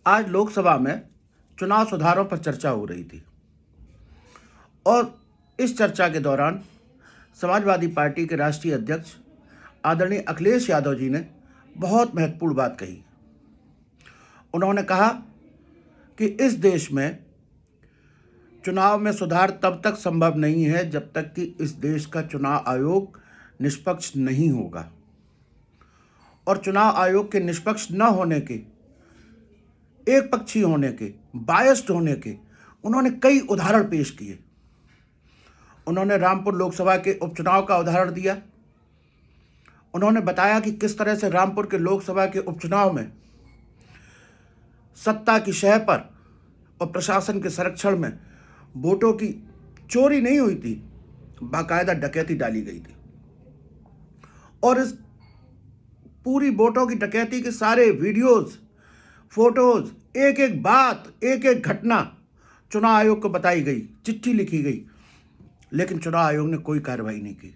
आज लोकसभा में चुनाव सुधारों पर चर्चा हो रही थी और इस चर्चा के दौरान समाजवादी पार्टी के राष्ट्रीय अध्यक्ष आदरणीय अखिलेश यादव जी ने बहुत महत्वपूर्ण बात कही। उन्होंने कहा कि इस देश में चुनाव में सुधार तब तक संभव नहीं है जब तक कि इस देश का चुनाव आयोग निष्पक्ष नहीं होगा, और चुनाव आयोग के निष्पक्ष न होने के, एक पक्षी होने के, बायस्ड होने के उन्होंने कई उदाहरण पेश किए। उन्होंने रामपुर लोकसभा के उपचुनाव का उदाहरण दिया। उन्होंने बताया कि किस तरह से रामपुर के लोकसभा के उपचुनाव में सत्ता की शह पर और प्रशासन के संरक्षण में वोटों की चोरी नहीं हुई थी, बाकायदा डकैती डाली गई थी। और इस पूरी वोटों की डकैती के सारे वीडियोस, फोटोज, एक एक बात, एक एक घटना चुनाव आयोग को बताई गई, चिट्ठी लिखी गई, लेकिन चुनाव आयोग ने कोई कार्रवाई नहीं की।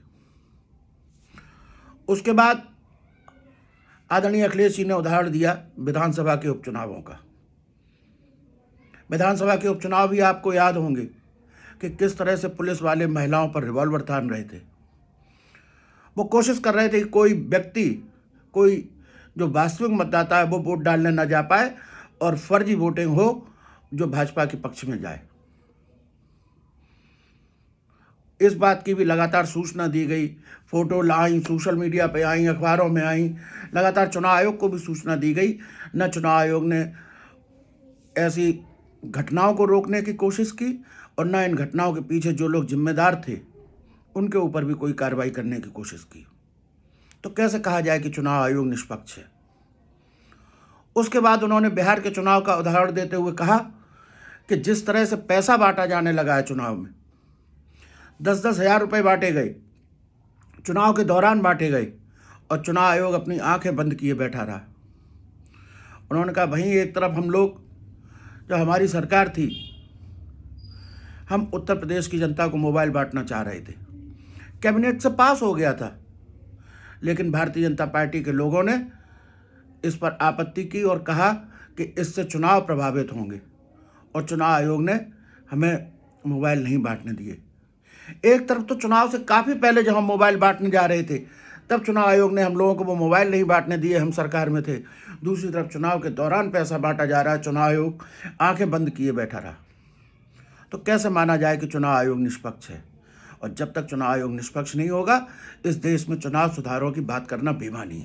उसके बाद आदरणीय अखिलेश जी ने उदाहरण दिया विधानसभा के उपचुनावों का। विधानसभा के उपचुनाव भी आपको याद होंगे कि किस तरह से पुलिस वाले महिलाओं पर रिवॉल्वर तान रहे थे। वो कोशिश कर रहे थे कि कोई व्यक्ति, कोई जो वास्तविक मतदाता है वो वोट डालने ना जा पाए और फर्जी वोटिंग हो जो भाजपा के पक्ष में जाए। इस बात की भी लगातार सूचना दी गई, फोटो लाई, सोशल मीडिया पे आई, अखबारों में आई, लगातार चुनाव आयोग को भी सूचना दी गई। न चुनाव आयोग ने ऐसी घटनाओं को रोकने की कोशिश की और न इन घटनाओं के पीछे जो लोग जिम्मेदार थे उनके ऊपर भी कोई कार्रवाई करने की कोशिश की। तो कैसे कहा जाए कि चुनाव आयोग निष्पक्ष है? उसके बाद उन्होंने बिहार के चुनाव का उदाहरण देते हुए कहा कि जिस तरह से पैसा बांटा जाने लगा है चुनाव में, 10-10 हज़ार रुपये बांटे गए, चुनाव के दौरान बांटे गए, और चुनाव आयोग अपनी आंखें बंद किए बैठा रहा। उन्होंने कहा वहीं एक तरफ हम लोग, जब हमारी सरकार थी, हम उत्तर प्रदेश की जनता को मोबाइल बांटना चाह रहे थे, कैबिनेट से पास हो गया था, लेकिन भारतीय जनता पार्टी के लोगों ने इस पर आपत्ति की और कहा कि इससे चुनाव प्रभावित होंगे, और चुनाव आयोग ने हमें मोबाइल नहीं बांटने दिए। एक तरफ तो चुनाव से काफ़ी पहले जब हम मोबाइल बांटने जा रहे थे तब चुनाव आयोग ने हम लोगों को वो मोबाइल नहीं बांटने दिए, हम सरकार में थे। दूसरी तरफ चुनाव के दौरान पैसा बांटा जा रहा है, चुनाव आयोग आंखें बंद किए बैठा रहा। तो कैसे माना जाए कि चुनाव आयोग निष्पक्ष है? और जब तक चुनाव आयोग निष्पक्ष नहीं होगा, इस देश में चुनाव सुधारों की बात करना बेईमानी है।